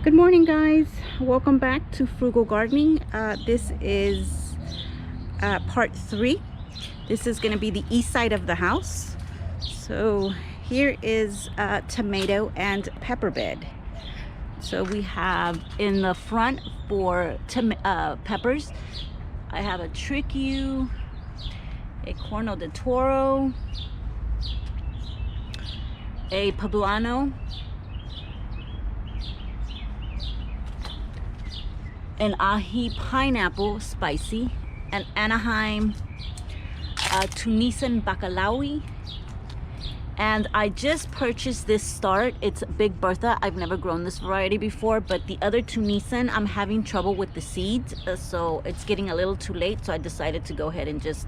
Good morning, guys. Welcome back to Frugal Gardening. This is part 3. This is going to be the east side of the house. So here is tomato and pepper bed. So we have in the front for peppers, I have a Tricue, a Corno de Toro, a Poblano, an ají pineapple spicy, an Anaheim Tunisian bacalawi, and I just purchased this start. It's Big Bertha. I've never grown this variety before, but the other Tunisian, I'm having trouble with the seeds, so it's getting a little too late, so I decided to go ahead and just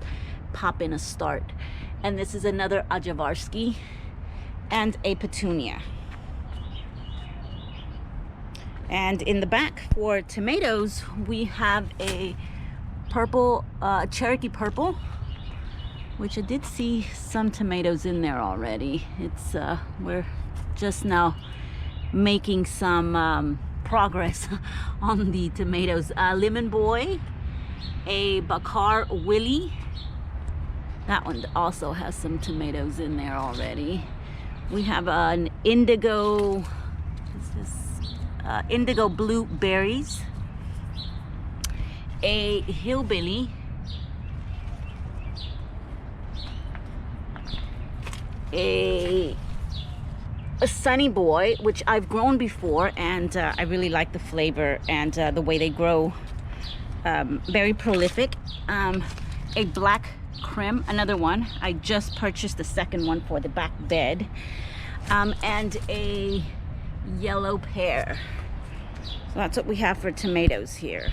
pop in a start. And this is another Ajavarsky and a Petunia. And in the back for tomatoes, we have a purple, Cherokee purple, which I did see some tomatoes in there already. It's we're just now making some progress on the tomatoes. Lemon Boy, a Bakar Willie. That one also has some tomatoes in there already. We have an indigo. This is indigo blueberries, a hillbilly, a sunny boy, which I've grown before, and I really like the flavor and the way they grow. Very prolific. A black creme, another one. I just purchased the second one for the back bed, and a yellow pear. So that's what we have for tomatoes here.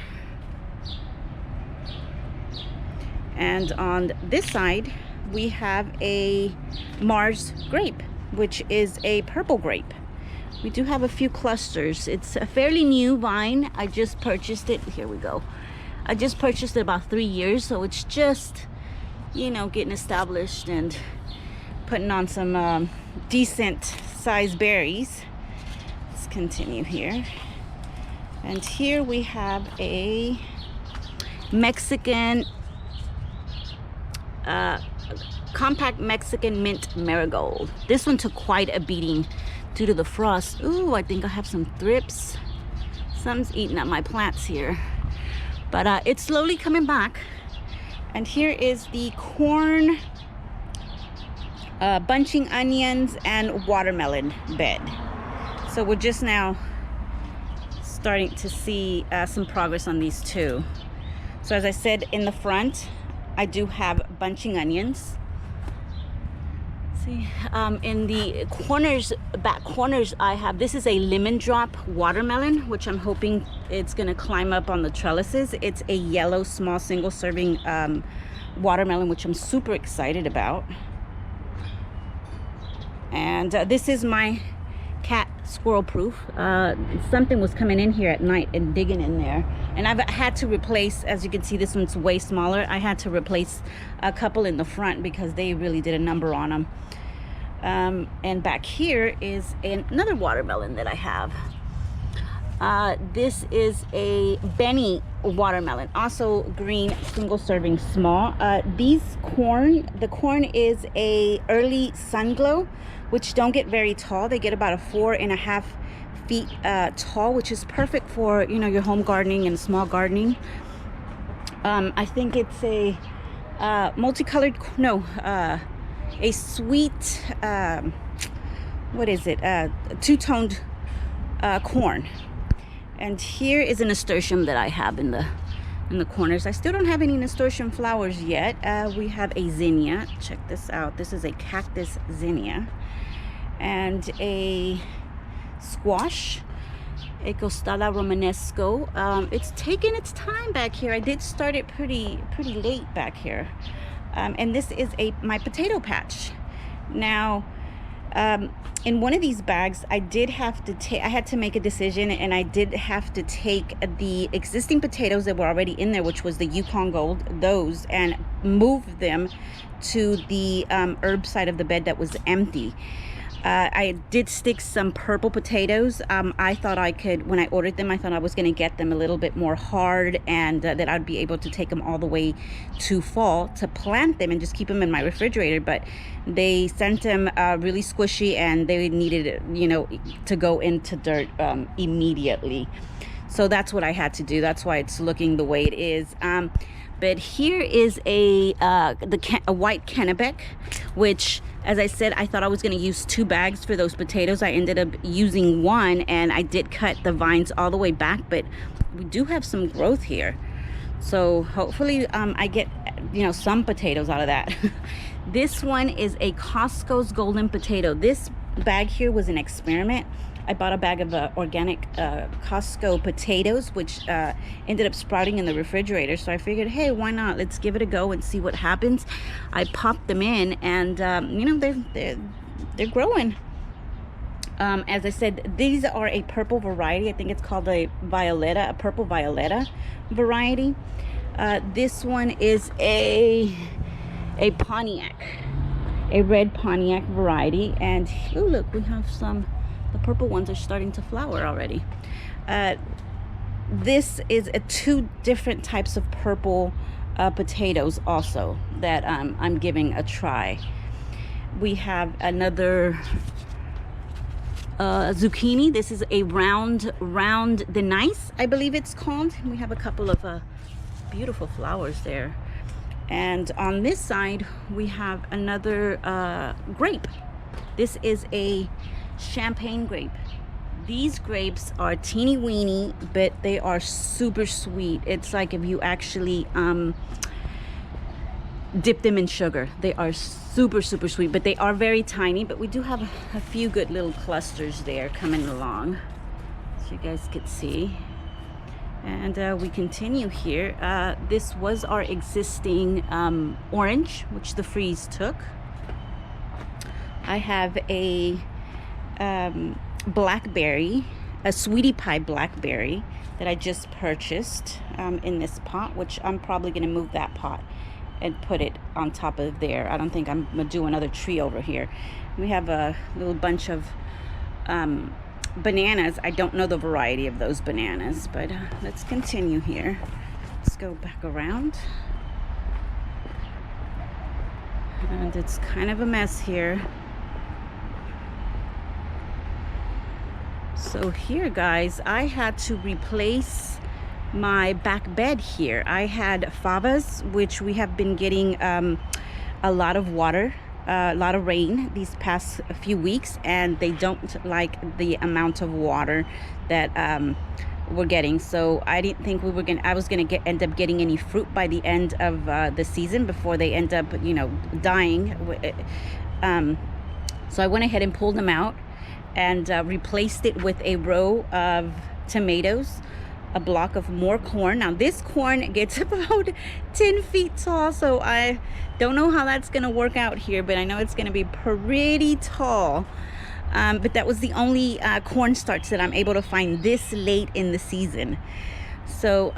And on this side we have a Mars grape, which is a purple grape. We do have a few clusters. It's a fairly new vine. I just purchased it. Here we go. I just purchased it about 3 years, so it's just, you know, getting established and putting on some decent sized berries. Continue here, and here we have a Mexican compact Mexican mint marigold. This one took quite a beating due to the frost. Ooh, I think I have some thrips. Some's eating at my plants here, but it's slowly coming back. And here is the corn, bunching onions, and watermelon bed. So we're just now starting to see some progress on these two. So as I said, in the front, I do have bunching onions. See, in the corners, back corners, I have, this is a lemon drop watermelon, which I'm hoping it's gonna climb up on the trellises. It's a yellow, small, single serving watermelon, which I'm super excited about. And this is my cat squirrel proof. Something was coming in here at night and digging in there, and I've had to replace, as you can see, this one's way smaller. I had to replace a couple in the front because they really did a number on them. And back here is another watermelon that I have. This is a Benny watermelon, also green, single serving, small. The corn is a early sun glow, which don't get very tall. They get about 4.5 feet tall, which is perfect for, you know, your home gardening and small gardening. I think it's a multicolored, no, a sweet, what is it? Two-toned corn. And here is a nasturtium that I have in the corners. I still don't have any nasturtium flowers yet. We have a zinnia. Check this out. This is a cactus zinnia. And a squash, a Costala Romanesco. It's taking its time back here. I did start it pretty late back here. And this is my potato patch. Now, in one of these bags, I had to make a decision, and I did have to take the existing potatoes that were already in there, which was the Yukon Gold, those, and move them to the herb side of the bed that was empty. I did stick some purple potatoes. I thought I could, when I ordered them, I thought I was going to get them a little bit more hard, and that I'd be able to take them all the way to fall to plant them and just keep them in my refrigerator. But they sent them really squishy, and they needed, you know, to go into dirt immediately. So that's what I had to do. That's why it's looking the way it is. But here is a white Kennebec, which, as I said, I thought I was going to use 2 bags for those potatoes. I ended up using 1, and I did cut the vines all the way back, but we do have some growth here. So hopefully I get, you know, some potatoes out of that. This one is a Costco's Golden Potato. This bag here was an experiment. I bought a bag of organic Costco potatoes, which ended up sprouting in the refrigerator. So I figured, hey, why not? Let's give it a go and see what happens. I popped them in, and you know, they're growing. As I said, these are a purple variety. I think it's called a Violetta, a purple Violetta variety. This one is a Pontiac, a red Pontiac variety. And oh, look, we have some. The purple ones are starting to flower already. This is 2 different types of purple potatoes also that I'm giving a try. We have another zucchini. This is a round the nice, I believe it's called. We have a couple of beautiful flowers there. And on this side, we have another grape. This is a champagne grape. These grapes are teeny weeny, but they are super sweet. It's like if you actually dip them in sugar. They are super sweet, but they are very tiny. But we do have a few good little clusters there coming along, so you guys could see. And we continue here. This was our existing orange, which the freeze took. I have a Blackberry, a sweetie pie Blackberry that I just purchased in this pot, which I'm probably going to move that pot and put it on top of there. I don't think I'm going to do another tree over here. We have a little bunch of bananas. I don't know the variety of those bananas, but let's continue here. Let's go back around. And it's kind of a mess here. So here, guys, I had to replace my back bed here. I had favas, which we have been getting a lot of water, a lot of rain these past few weeks, and they don't like the amount of water that we're getting. So I didn't think I was gonna end up getting any fruit by the end of the season before they end up, you know, dying. So I went ahead and pulled them out and replaced it with a row of tomatoes, a block of more corn. Now this corn gets about 10 feet tall, so I don't know how that's gonna work out here, but I know it's gonna be pretty tall. But that was the only cornstarch that I'm able to find this late in the season. So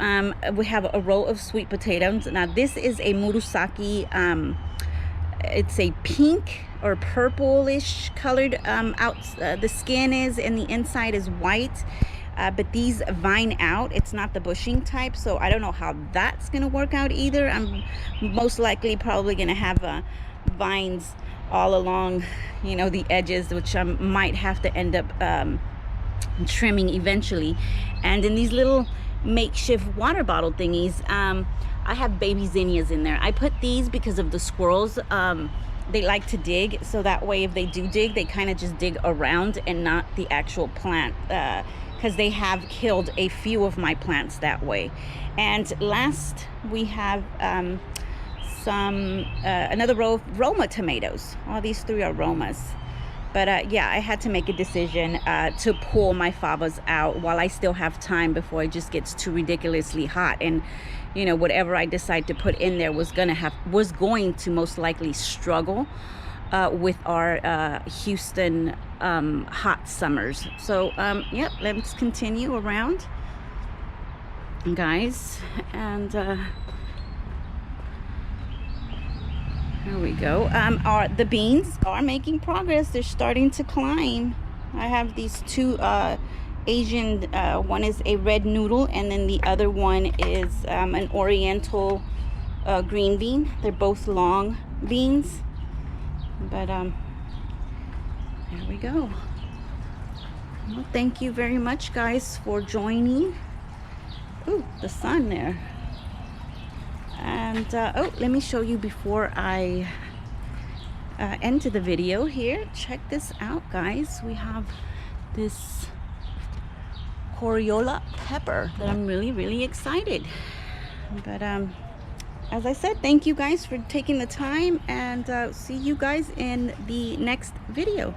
we have a row of sweet potatoes. Now this is a Murasaki. It's a pink or purplish colored the skin is, and the inside is white. But these vine out. It's not the bushing type, so I don't know how that's gonna work out either. I'm most likely probably gonna have vines all along, you know, the edges, which I might have to end up trimming eventually. And in these little makeshift water bottle thingies, I have baby zinnias in there. I put these because of the squirrels. They like to dig, so that way if they do dig, they kind of just dig around and not the actual plant, because they have killed a few of my plants that way. And last we have another row of Roma tomatoes. All these 3 are Romas. But yeah, I had to make a decision to pull my favas out while I still have time before it just gets too ridiculously hot. And you know, whatever I decide to put in there was going to most likely struggle with our Houston hot summers. So yep, let's continue around, guys. And There we go. The beans are making progress. They're starting to climb. I have these two Asian, one is a red noodle, and then the other one is an oriental green bean. They're both long beans, but there we go. Well, thank you very much, guys, for joining. Ooh, the sun there. And oh, let me show you before I end the video here. Check this out, guys. We have this Coriola pepper that I'm really excited. But as I said, thank you guys for taking the time, and see you guys in the next video.